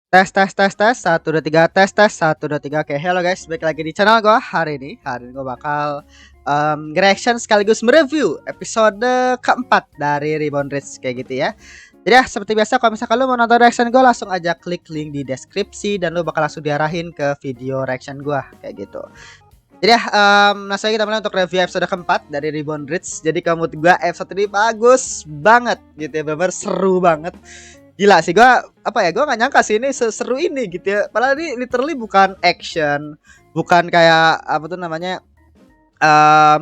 Tes tes tes tes 1 2 3 tes tes 1 2 3. Oke, hello guys, balik lagi di channel gue hari ini gue bakal reaction sekaligus mereview episode keempat dari Reborn Rich kayak gitu ya. Jadi ya seperti biasa, kalau misalkan lu mau nonton reaction gue, langsung aja klik link di deskripsi dan lu bakal langsung diarahin ke video reaction gue kayak gitu. Jadi ya, langsung aja kita mulai untuk review episode keempat dari Reborn Rich. Jadi kamu gue episode ini bagus banget gitu ya, bener-bener seru banget. Gila sih, gua apa ya, gua nggak nyangka sih ini seseru ini gitu ya. Padahal ini literally bukan action, bukan kayak apa tuh namanya,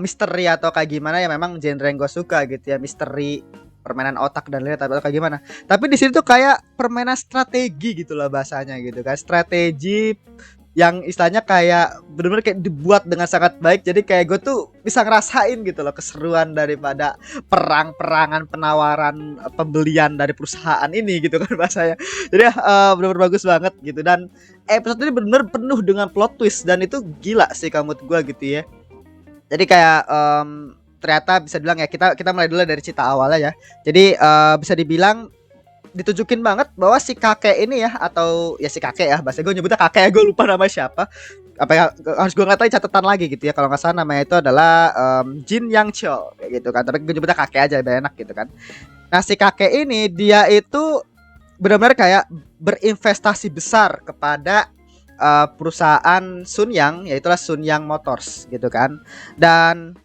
misteri atau kayak gimana ya. Memang genre yang gue suka gitu ya, misteri, permainan otak dan lihat atau kayak gimana. Tapi di sini tuh kayak permainan strategi gitu lah bahasanya gitu kan. Strategi yang istilahnya kayak bener-bener kayak dibuat dengan sangat baik. Jadi kayak gue tuh bisa ngerasain gitu loh keseruan daripada perang-perangan, penawaran, pembelian dari perusahaan ini gitu kan bahasanya. Jadi bener-bener bagus banget gitu. Dan episode ini bener-bener penuh dengan plot twist, dan itu gila sih kamu gue gitu ya. Jadi kayak ternyata bisa bilang ya, kita mulai dulu dari cerita awalnya ya. Jadi bisa dibilang ditunjukin banget bahwa si kakek ini ya, atau ya si kakek ya, bahasa gue nyebutnya kakek ya, gue lupa nama siapa. Apa ya, harus gue ngatain catatan lagi gitu ya. Kalau nggak salah namanya itu adalah Jin Yang Chol kayak gitu kan. Tapi gue nyebutnya kakek aja biar enak gitu kan. Nah, si kakek ini dia itu benar-benar kayak berinvestasi besar kepada perusahaan Sunyang, yaitulah Sunyang Motors gitu kan. Dan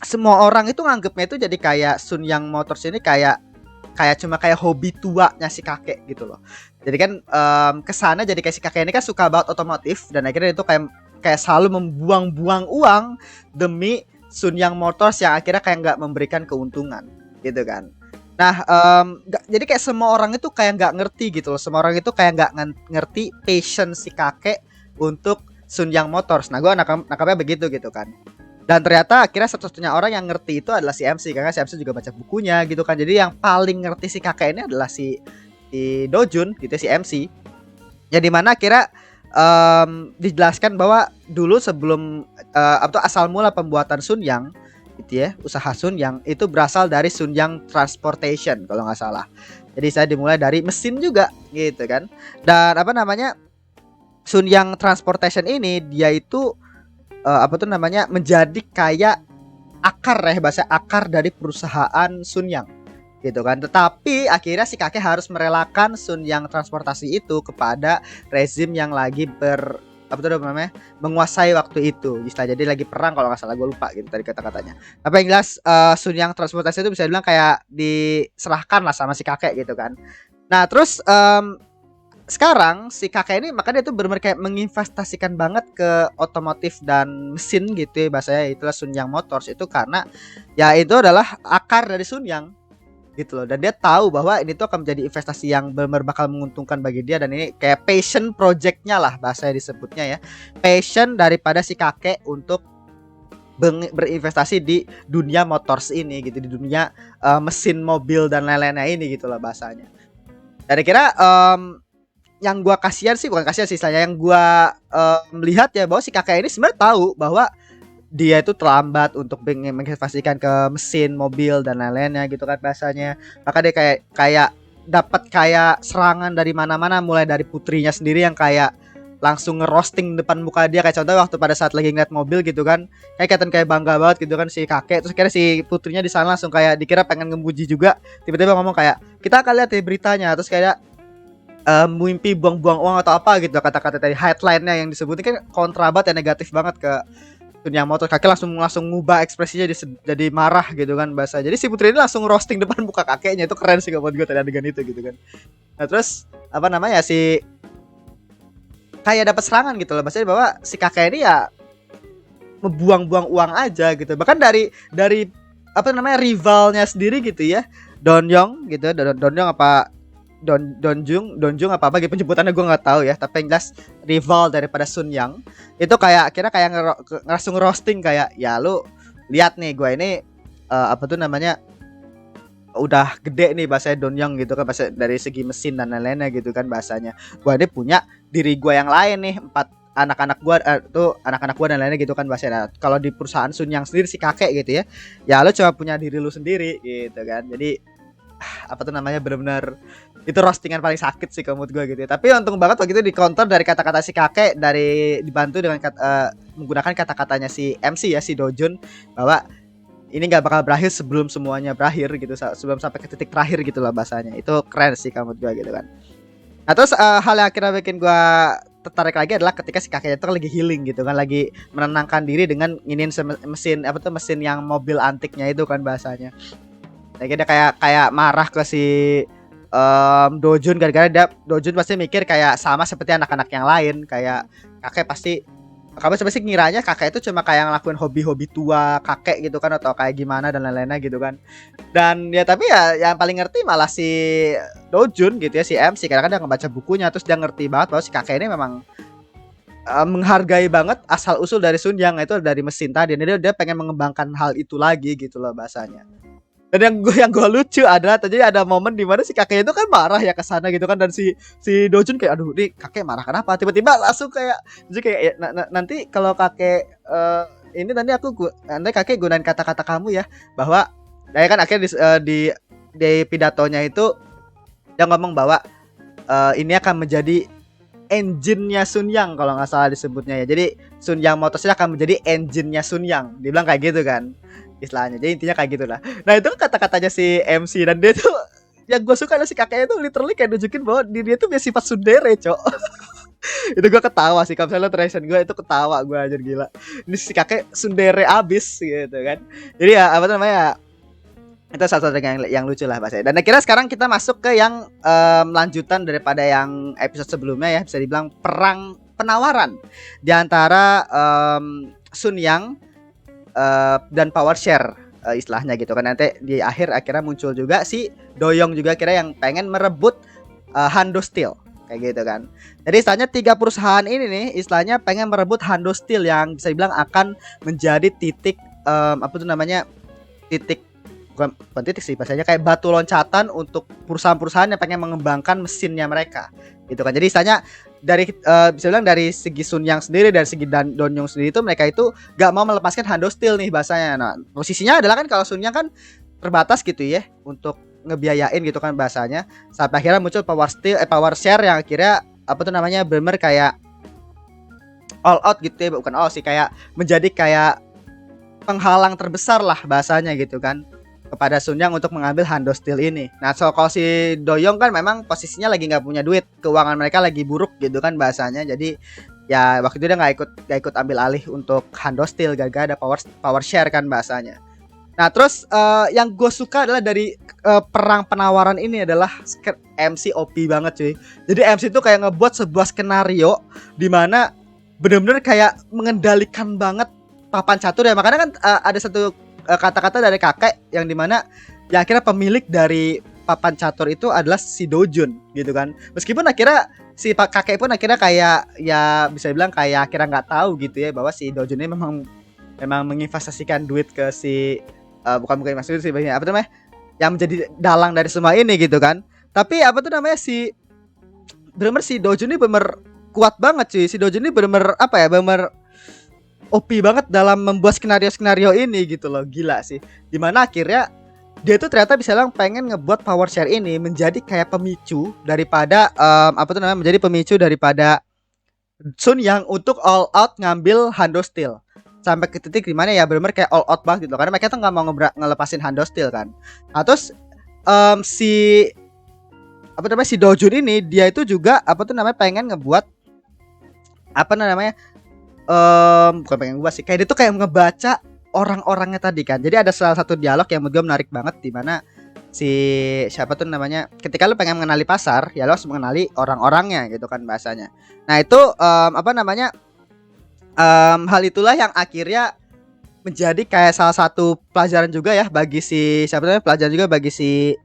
semua orang itu nganggepnya itu jadi kayak Sunyang Motors ini kayak kayak cuma kayak hobi tuanya si kakek gitu loh. Jadi kan kesana jadi kayak si kakek ini kan suka banget otomotif, dan akhirnya itu kayak kayak selalu membuang-buang uang demi Sunyang Motors yang akhirnya kayak nggak memberikan keuntungan gitu kan. Nah, jadi kayak semua orang itu kayak nggak ngerti gitu loh. Semua orang itu kayak nggak ngerti passion si kakek untuk Sunyang Motors. Nah, gue nangkapnya begitu gitu kan. Dan ternyata akhirnya satu-satunya orang yang ngerti itu adalah si MC, karena si MC juga baca bukunya gitu kan. Jadi yang paling ngerti si kakek ini adalah si Dojun gitu, si MC. Ya dimana akhirnya dijelaskan bahwa dulu sebelum atau asal mula pembuatan Sunyang gitu ya, usaha Sunyang itu berasal dari Sunyang Transportation kalau nggak salah. Jadi saya dimulai dari mesin juga gitu kan. Dan apa namanya, Sunyang Transportation ini dia itu apa tuh namanya, menjadi kayak akar ya, bahasa akar dari perusahaan Sunyang gitu kan. Tetapi akhirnya si kakek harus merelakan Sunyang Transportasi itu kepada rezim yang lagi apa tuh namanya, menguasai waktu itu. Jadi lagi perang kalau nggak salah, gue lupa gitu tadi kata-katanya. Tapi yang jelas Sunyang Transportasi itu bisa bilang kayak diserahkan lah sama si kakek gitu kan. Nah terus sekarang si kakek ini makanya dia tuh benar-benar kayak menginvestasikan banget ke otomotif dan mesin gitu ya, bahasanya itulah Sunyang Motors itu, karena ya itu adalah akar dari Sunyang gitu loh. Dan dia tahu bahwa ini tuh akan menjadi investasi yang benar-benar bakal menguntungkan bagi dia, dan ini kayak passion projectnya lah bahasa disebutnya ya, passion daripada si kakek untuk berinvestasi di dunia motors ini gitu, di dunia mesin mobil dan lain-lainnya ini gitu loh bahasanya. Dan kira yang gua kasihan sih, bukan kasihan sih, istilahnya yang gua melihat ya, bahwa si kakek ini sebenarnya tahu bahwa dia itu terlambat untuk menginvestasikan ke mesin mobil dan lain-lainnya gitu kan bahasanya. Maka dia kayak kayak dapat kayak serangan dari mana-mana, mulai dari putrinya sendiri yang kayak langsung ngerosting depan muka dia. Kayak contoh waktu pada saat lagi ngeliat mobil gitu kan, kayak kelihatan kayak bangga banget gitu kan si kakek. Terus kira si putrinya di sana langsung kayak dikira pengen ngemuji juga, tiba-tiba ngomong kayak, kita akan lihat ya beritanya. Terus kayak mimpi buang-buang uang atau apa gitu, kata-kata tadi headline-nya yang disebutin kan kontra banget ya, negatif banget ke dunia motor. Kakek langsung ngubah ekspresinya jadi marah gitu kan bahasa. Jadi si putri ini langsung roasting depan muka kakeknya. Itu keren sih buat gue tadi adegan itu gitu kan. Nah terus apa namanya, si kayak dapat serangan gitu loh, bahasanya bahwa si kakek ini ya membuang-buang uang aja gitu. Bahkan dari apa namanya, rivalnya sendiri gitu ya, Donyong gitu, Donyong apa Donjung apa gitu penyebutannya gue nggak tahu ya, tapi yang jelas rival daripada Sunyang itu kayak akhirnya kayak langsung roasting kayak, ya lu lihat nih gue ini apa tuh namanya, udah gede nih bahasanya Donyang gitu kan, bahasa dari segi mesin dan lain-lainnya gitu kan bahasanya. Gue ini punya diri gue yang lain nih, 4 anak-anak gue tuh anak-anak gue dan lainnya gitu kan bahasanya. Nah, kalau di perusahaan Sunyang sendiri si kakek gitu ya, ya lu cuma punya diri lu sendiri gitu kan. Jadi apa tuh namanya, benar-benar itu roastingan paling sakit sih kalau menurut gue gitu ya. Tapi untung banget waktu itu di counter dari kata-kata si kakek, dari dibantu dengan menggunakan kata-katanya si MC ya, si Dojun, bahwa ini nggak bakal berakhir sebelum semuanya berakhir gitu, sebelum sampai ke titik terakhir gitu lah bahasanya. Itu keren sih kalau menurut gue gitu kan. Nah terus hal yang akhirnya bikin gue tertarik lagi adalah ketika si kakeknya itu lagi healing gitu kan, lagi menenangkan diri dengan nginin mesin apa tuh, mesin yang mobil antiknya itu kan bahasanya. Nah, dia kayak marah ke si Dojun, gara-gara Dojun pasti mikir kayak sama seperti anak-anak yang lain, kayak kakek pasti, kamu sebenarnya ngiranya kakek itu cuma kayak ngelakuin hobi-hobi tua kakek gitu kan, atau kayak gimana dan lain-lainnya gitu kan. Dan ya tapi ya yang paling ngerti malah si Dojun gitu ya, si MC, karena kan dia ngebaca bukunya, terus dia ngerti banget bahwa si kakek ini memang menghargai banget asal usul dari Sun Yang, itu dari mesin tadi. Dia pengen mengembangkan hal itu lagi gitu loh bahasanya. Dan yang gue lucu adalah tadi ada momen di mana si kakek itu kan marah ya ke sana gitu kan, dan si Dojun kayak, aduh nih kakek marah kenapa, tiba-tiba langsung kayak jadi kayak ya, nanti kalau kakek ini nanti kakek gunain kata-kata kamu ya, bahwa ya kan akhirnya di pidatonya itu dia ngomong bahwa ini akan menjadi engine-nya Sun Yang kalau nggak salah disebutnya ya. Jadi Sun Yang Motors akan menjadi engine-nya Sun Yang. Dibilang kayak gitu kan istilahnya. Jadi intinya kayak gitulah. Nah itu kan kata-katanya si MC, dan dia tuh yang gue suka adalah si kakeknya tuh literally kayak nunjukin bahwa dia tuh punya sifat tsundere, cok. Itu gue ketawa sih, kalau misalnya reaction gue itu ketawa gue aja, gila. Ini si kakek tsundere abis gitu kan. Jadi ya apa namanya, itu salah satu yang lucu lah bahasanya. Dan akhirnya sekarang kita masuk ke yang lanjutan daripada yang episode sebelumnya ya, bisa dibilang perang penawaran di antara Sun Yang dan Power Share istilahnya gitu kan. Nanti di akhir akhirnya muncul juga si Doyong juga kira yang pengen merebut Hando Steel kayak gitu kan. Jadi istilahnya 3 perusahaan ini nih istilahnya pengen merebut Hando Steel, yang bisa dibilang akan menjadi titik apa tuh namanya, titik, bukan titik sih bahasanya, kayak batu loncatan untuk perusahaan-perusahaan yang pengen mengembangkan mesinnya mereka gitu kan. Jadi istilahnya dari bisa bilang dari segi Sun Yang sendiri, dari segi Donyong sendiri itu mereka itu gak mau melepaskan Hando Steel nih bahasanya. Nah posisinya adalah kan kalau Sun Yang kan terbatas gitu ya untuk ngebiayain gitu kan bahasanya, sampai akhirnya muncul Power Share yang akhirnya apa tuh namanya, bener kayak all out gitu ya, bukan all sih, kayak menjadi kayak penghalang terbesar lah bahasanya gitu kan kepada Sun Yang untuk mengambil Hando Steel ini. Nah, so kalau si Doyong kan memang posisinya lagi nggak punya duit, keuangan mereka lagi buruk gitu kan bahasanya. Jadi ya waktu itu dia nggak ikut ambil alih untuk Hando Steel, gara-gara ada power share kan bahasanya. Nah terus yang gue suka adalah dari perang penawaran ini adalah MC OP banget cuy. Jadi MC itu kayak ngebuat sebuah skenario di mana benar-benar kayak mengendalikan banget papan catur ya. Makanya kan ada satu kata-kata dari kakek yang dimana yang akhirnya pemilik dari papan catur itu adalah si Dojun gitu kan. Meskipun akhirnya si pak kakek pun akhirnya kayak ya bisa bilang kayak akhirnya nggak tahu gitu ya bahwa si Dojun ini memang menginvestasikan duit ke si bukan investasi sih, apa tuh namanya, yang menjadi dalang dari semua ini gitu kan. Tapi apa tuh namanya, si bener-bener si Dojun ini bener kuat banget cuy. Si Dojun ini bener-bener apa ya, bener OP banget dalam membuat skenario-skenario ini gitu loh, gila sih. Dimana akhirnya dia tuh ternyata bisa bilang pengen ngebuat power share ini menjadi kayak pemicu daripada apa tuh namanya, menjadi pemicu daripada Sun Yang untuk all out ngambil Hando Steel. Sampai ke titik dimana ya bener-bener kayak all out banget gitu, karena mereka tuh nggak mau ngelepasin Hando Steel kan. Nah terus si apa namanya, si Dojun ini dia itu juga apa tuh namanya pengen ngebuat apa namanya, bukan pengen gue sih, kayak dia tuh kayak ngebaca orang-orangnya tadi kan. Jadi ada salah satu dialog yang menurut gue menarik banget, di mana si siapa tuh namanya, ketika lu pengen mengenali pasar ya lu harus mengenali orang-orangnya gitu kan bahasanya. Nah itu apa namanya, hal itulah yang akhirnya menjadi kayak salah satu pelajaran juga ya bagi si siapa namanya, pelajaran juga bagi si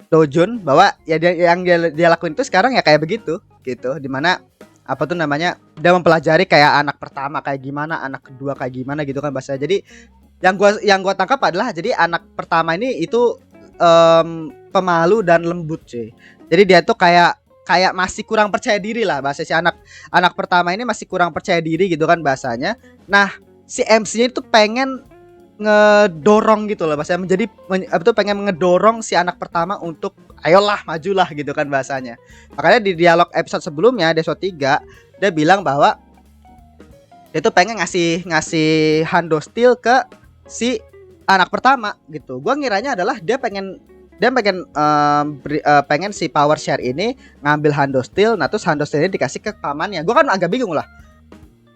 Dojun, bahwa ya dia lakuin itu sekarang ya kayak begitu gitu, dimana apa tuh namanya, dia mempelajari kayak anak pertama kayak gimana, anak kedua kayak gimana gitu kan bahasa. Jadi yang gua tangkap adalah jadi anak pertama ini itu pemalu dan lembut cuy. Jadi dia tuh kayak masih kurang percaya diri lah bahasa, si anak pertama ini masih kurang percaya diri gitu kan bahasanya. Nah si MC-nya itu pengen ngedorong gitu loh bahasanya, pengen ngedorong si anak pertama untuk ayolah majulah gitu kan bahasanya. Makanya di dialog episode sebelumnya di episode 3 dia bilang bahwa dia tuh pengen ngasih Hando Steel ke si anak pertama gitu. Gua ngiranya adalah pengen si power share ini ngambil Hando Steel, nah terus Hando Steel ini dikasih ke pamannya. Gua kan agak bingung lah.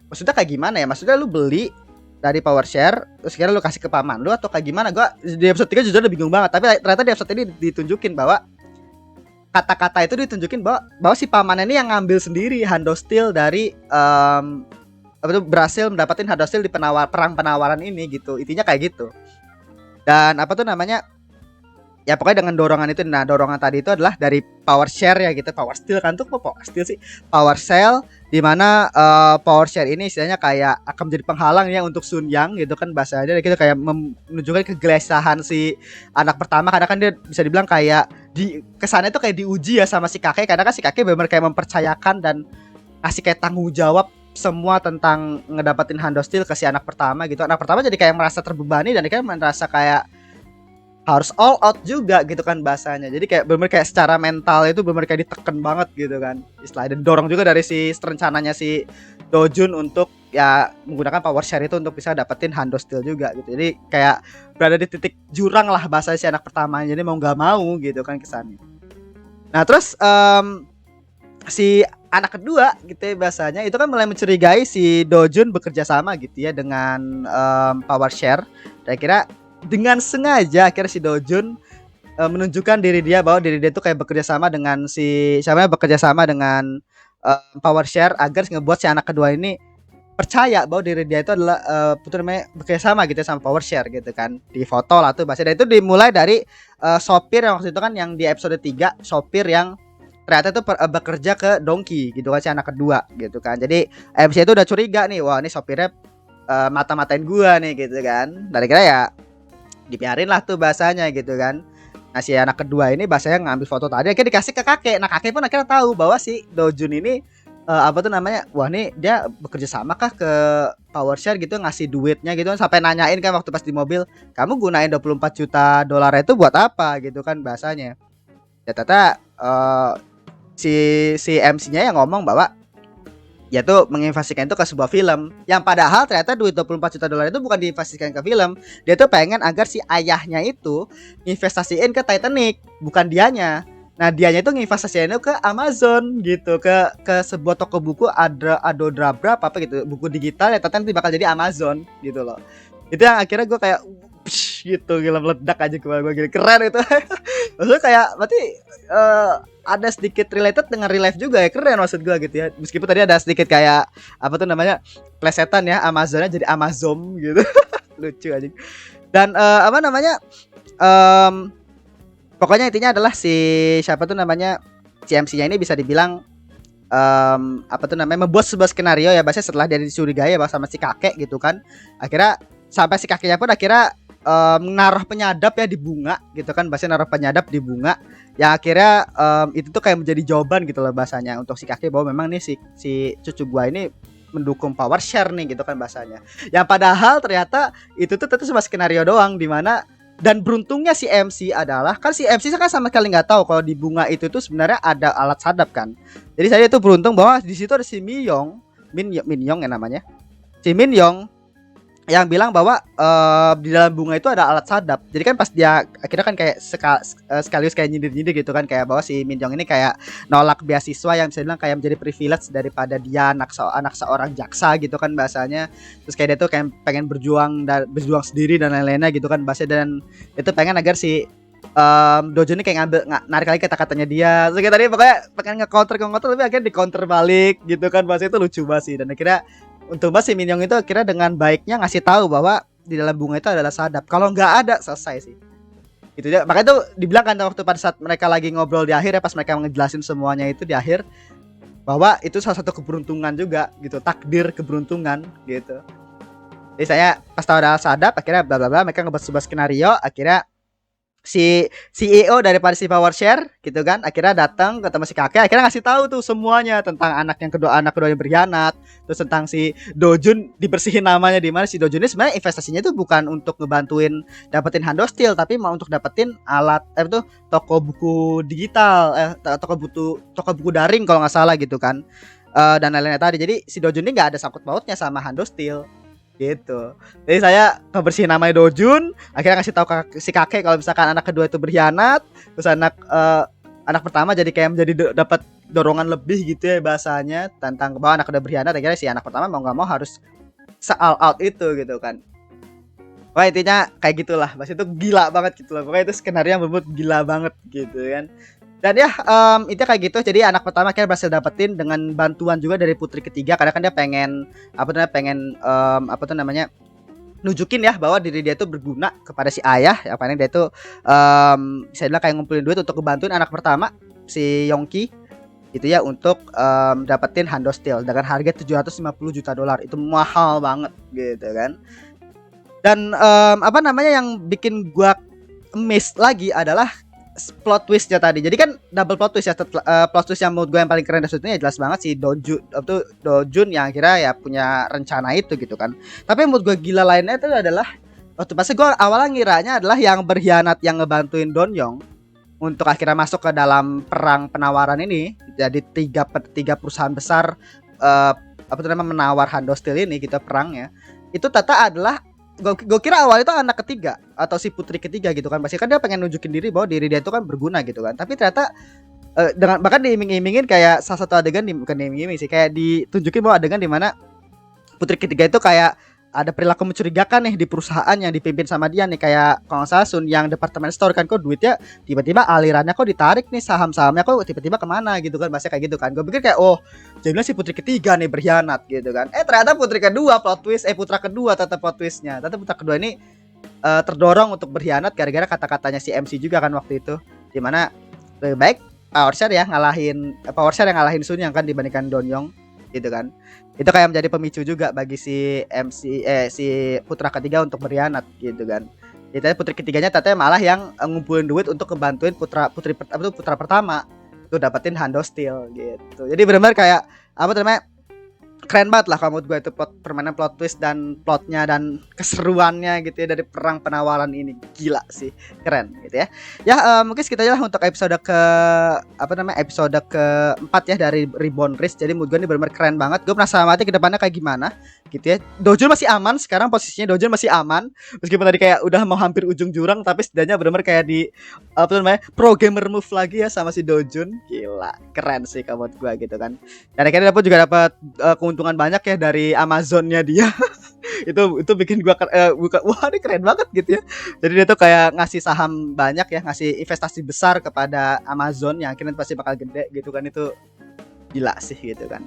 Maksudnya kayak gimana ya? Maksudnya lu beli dari power share terus kira lu kasih ke paman lu atau kayak gimana? Gua di episode 3 jujur udah bingung banget, tapi ternyata di episode ini ditunjukin bahwa kata-kata itu ditunjukin bahwa si paman ini yang ngambil sendiri Hando Steel dari berhasil mendapatkan Hando Steel di perang penawaran ini gitu. Intinya kayak gitu. Dan apa tuh namanya? Ya pokoknya dengan dorongan itu. Nah, dorongan tadi itu adalah dari power share ya gitu. Power Steel kan tuh kok power Steel sih? Power Cell di mana power share ini istilahnya kayak akan menjadi penghalang ya untuk Sun Yang gitu kan bahasanya, gitu kayak menunjukkan kegelisahan si anak pertama karena kan dia bisa dibilang kayak di kesannya itu kayak diuji ya sama si kakek, karena kan si kakek benar kayak mempercayakan dan ngasih kayak tanggung jawab semua tentang ngedapetin Hando Steel ke si anak pertama gitu. Anak pertama jadi kayak merasa terbebani dan dia kayak merasa kayak harus all out juga gitu kan bahasanya. Jadi kayak bener kayak secara mental itu bener kayak diteken banget gitu kan istilahnya, dan dorong juga dari si rencananya si Dojun untuk ya menggunakan power share itu untuk bisa dapetin Hando Steel juga gitu. Jadi kayak berada di titik jurang lah bahasa si anak pertama, jadi mau nggak mau gitu kan kesannya. Nah terus si anak kedua gitu ya bahasanya itu kan mulai mencurigai si Dojun bekerja sama gitu ya dengan power share. Saya kira dengan sengaja akhirnya si Dojun menunjukkan diri dia bahwa diri dia tuh kayak bekerja sama dengan power share agar ngebuat si anak kedua ini percaya bahwa diri dia itu adalah bekerja sama gitu sama power share gitu kan. Di foto lah tuh bahasa, dan itu dimulai dari sopir yang waktu itu kan yang di episode 3, sopir yang ternyata itu bekerja ke Donkey gitu kan si anak kedua gitu kan. Jadi MC itu udah curiga nih, wah ini sopirnya mata-matain gua nih gitu kan. Dan kira ya dibiarin lah tuh bahasanya gitu kan. Nah si anak kedua ini bahasanya ngambil foto tadi akhirnya dikasih ke kakek. Nah kakek pun akhirnya tahu bahwa si Dojun ini wah nih dia bekerja sama kah ke power share gitu, ngasih duitnya gitu kan, sampai nanyain kan waktu pas di mobil, kamu gunain 24 juta dolar itu buat apa gitu kan bahasanya. Ya ternyata si MC-nya yang ngomong bahwa ya tuh menginvestasikan itu ke sebuah film, yang padahal ternyata duit 24 juta dolar itu bukan diinvestasikan ke film. Dia tuh pengen agar si ayahnya itu investasiin ke Titanic, bukan dianya. Nah dianya itu nginvestasiin itu ke Amazon gitu, ke sebuah toko buku Adodabra apa gitu, buku digital ya, ternyata nanti bakal jadi Amazon gitu loh. Itu yang akhirnya gue kayak gitu, gila meledak aja kepala gue, gila keren itu. Maksudnya kayak berarti ada sedikit related dengan real life juga ya, keren maksud gue gitu ya. Meskipun tadi ada sedikit kayak apa tuh namanya plesetan ya, Amazonnya jadi Amazon gitu. Lucu aja. Dan apa namanya pokoknya intinya adalah si siapa tuh namanya CMC-nya ini bisa dibilang apa tuh namanya membuat sebuah skenario ya bahasa setelah dia dicurigai ya sama si kakek gitu kan. Akhirnya sampai si kakeknya pun akhirnya naruh penyadap ya di bunga gitu kan, bahasanya naruh penyadap di bunga yang akhirnya itu tuh kayak menjadi jawaban gitu loh bahasanya untuk si kakek bahwa memang nih si cucu gua ini mendukung power share nih gitu kan bahasanya. Yang padahal ternyata itu tuh cuma skenario doang, di mana dan beruntungnya si MC adalah kan si MC kan sama sekali nggak tahu kalau di bunga itu tuh sebenarnya ada alat sadap kan. Jadi saya itu beruntung bahwa di situ ada si Min Yong ya namanya. Si Min Yong yang bilang bahwa di dalam bunga itu ada alat sadap. Jadi kan pas dia akhirnya kan kayak sekaligus kayak nyindir-nyindir gitu kan, kayak bahwa si Min Yong ini kayak nolak beasiswa yang bisa bilang kayak menjadi privilege daripada dia anak seorang jaksa gitu kan bahasanya. Terus kayak dia tuh kayak pengen berjuang sendiri dan lain-lainnya gitu kan bahasanya, dan itu pengen agar si Dojo ini kayak narik lagi kata-katanya dia. Terus kayak tadi pokoknya pengen nge-counter tapi akhirnya di-counter balik gitu kan bahasa, itu lucu banget sih. Dan akhirnya untuk si Min Yong itu akhirnya dengan baiknya ngasih tahu bahwa di dalam bunga itu adalah sadap. Kalau nggak ada selesai sih. Gitu ya. Makanya tuh dibilang kan waktu pada saat mereka lagi ngobrol di akhir ya, pas mereka ngejelasin semuanya itu di akhir, bahwa itu salah satu keberuntungan juga gitu, takdir keberuntungan gitu. Jadi saya pas tahu ada sadap akhirnya bla bla bla, mereka ngebuat sebuah skenario, akhirnya si CEO daripada si Power Share gitu kan akhirnya datang ketemu si kakek, akhirnya ngasih tahu tuh semuanya tentang anak kedua yang berkhianat, terus tentang si Dojun dibersihin namanya, di mana si Dojun ini sebenarnya investasinya itu bukan untuk ngebantuin dapetin Handostyle, tapi mau untuk dapetin alat itu toko buku digital, toko buku daring kalau nggak salah gitu kan. Dan lain-lainnya tadi, jadi si Dojun ini nggak ada sangkut pautnya sama Handostyle gitu. Jadi saya ngebersihin namanya Dojun, akhirnya ngasih tahu si kakek kalau misalkan anak kedua itu berkhianat, terus anak pertama jadi kayak menjadi dapat dorongan lebih gitu ya bahasanya tentang bahwa anak kedua berkhianat, akhirnya si anak pertama mau nggak mau harus all out itu gitu kan. Wah intinya kayak gitulah, Mas itu gila banget gitu loh. Pokoknya itu skenario yang bener gila banget gitu kan. Dan ya itu kayak gitu. Jadi anak pertama akhirnya berhasil dapetin dengan bantuan juga dari putri ketiga, karena kan dia pengen apa tuh namanya nunjukin ya bahwa diri dia itu berguna kepada si ayah. Ya paling dia itu bisa bilang kayak ngumpulin duit untuk ngebantuin anak pertama si Yongki gitu ya, untuk dapetin Handostyle dengan harga 750 juta dolar. Itu mahal banget gitu kan. Dan apa namanya yang bikin gua miss lagi adalah plot twistnya tadi. Jadi kan double plot twist ya. Plot twist yang menurut gue yang paling keren dari ya jelas banget si Dojun yang akhirnya ya punya rencana itu gitu kan. Tapi menurut gue gila lainnya itu adalah waktu pas gue awalnya ngiranya adalah yang berkhianat yang ngebantuin Donyong untuk akhirnya masuk ke dalam perang penawaran ini. Jadi tiga perusahaan besar apa tuh namanya menawar Handostyle ini gitu perangnya. Itu Tata adalah gue kira awal itu anak ketiga atau si putri ketiga gitu kan, pasti kan dia pengen nunjukin diri bahwa diri dia itu kan berguna gitu kan, tapi ternyata dengan bahkan diiming-imingin kayak salah satu adegan bukan diiming-iming sih, kayak ditunjukin bahwa adegan di mana putri ketiga itu kayak ada perilaku mencurigakan nih di perusahaan yang dipimpin sama dia nih, kayak kalau nggak salah Sun yang departemen store kan, kok duitnya tiba-tiba alirannya kok ditarik nih, saham-sahamnya kok tiba-tiba kemana gitu kan, bahasa kayak gitu kan. Gue pikir kayak oh jadinya si putri ketiga nih berkhianat gitu kan, ternyata putri kedua plot twist, putra kedua tetap plot twistnya, tetap putra kedua ini terdorong untuk berkhianat gara-gara kata-katanya si MC juga kan waktu itu, dimana lebih baik Power Share ya ngalahin yang ngalahin Sun yang kan dibandingkan Donyong gitu kan. Itu kayak menjadi pemicu juga bagi si si putra ketiga untuk berkhianat gitu kan. Jadi putri ketiganya ternyata malah yang ngumpulin duit untuk ngebantuin putra pertama tuh dapetin Handostyle gitu. Jadi benar-benar kayak apa namanya keren banget lah kalau menurut gue itu permainan plot twist dan plotnya dan keseruannya gitu ya dari perang penawaran ini, gila sih, keren gitu ya. Ya mungkin segitu aja lah untuk episode episode keempat ya dari Reborn Risk. Jadi menurut gue ini benar-benar keren banget. Gue penasaran banget ke depannya kayak gimana gitu ya. Dojun masih aman sekarang, posisinya Dojun masih aman meskipun tadi kayak udah mau hampir ujung jurang, tapi setidaknya benar-benar kayak di pro gamer move lagi ya sama si Dojun. Gila keren sih kalau menurut gue gitu kan. Dan akhirnya juga dapat keuntungan banyak ya dari Amazonnya dia. itu bikin gua wah ini keren banget gitu ya. Jadi dia tuh kayak ngasih saham banyak ya, ngasih investasi besar kepada Amazon yang akhirnya pasti bakal gede gitu kan. Itu gila sih gitu kan.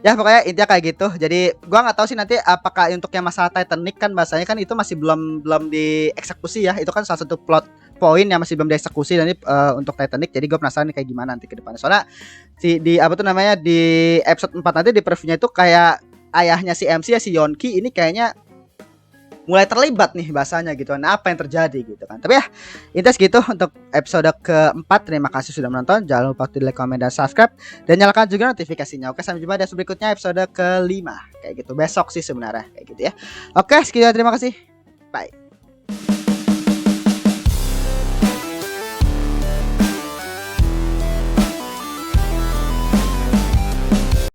Ya pokoknya intinya kayak gitu. Jadi gua nggak tahu sih nanti apakah untuk yang masalah Titanic kan bahasanya kan itu masih belum dieksekusi ya. Itu kan salah satu plot poin yang masih belum dieksekusi dan ini untuk Titanic. Jadi gue penasaran nih kayak gimana nanti ke depannya. Soalnya di episode 4 nanti di previewnya itu kayak ayahnya si MC ya si Yonki ini kayaknya mulai terlibat nih bahasanya gitu. Nah apa yang terjadi gitu kan. Tapi ya intinya segitu untuk episode keempat. Terima kasih sudah menonton. Jangan lupa like, comment, dan subscribe. Dan nyalakan juga notifikasinya. Oke sampai jumpa di episode berikutnya, episode kelima. Kayak gitu besok sih sebenarnya kayak gitu ya. Oke sekian, terima kasih. Bye.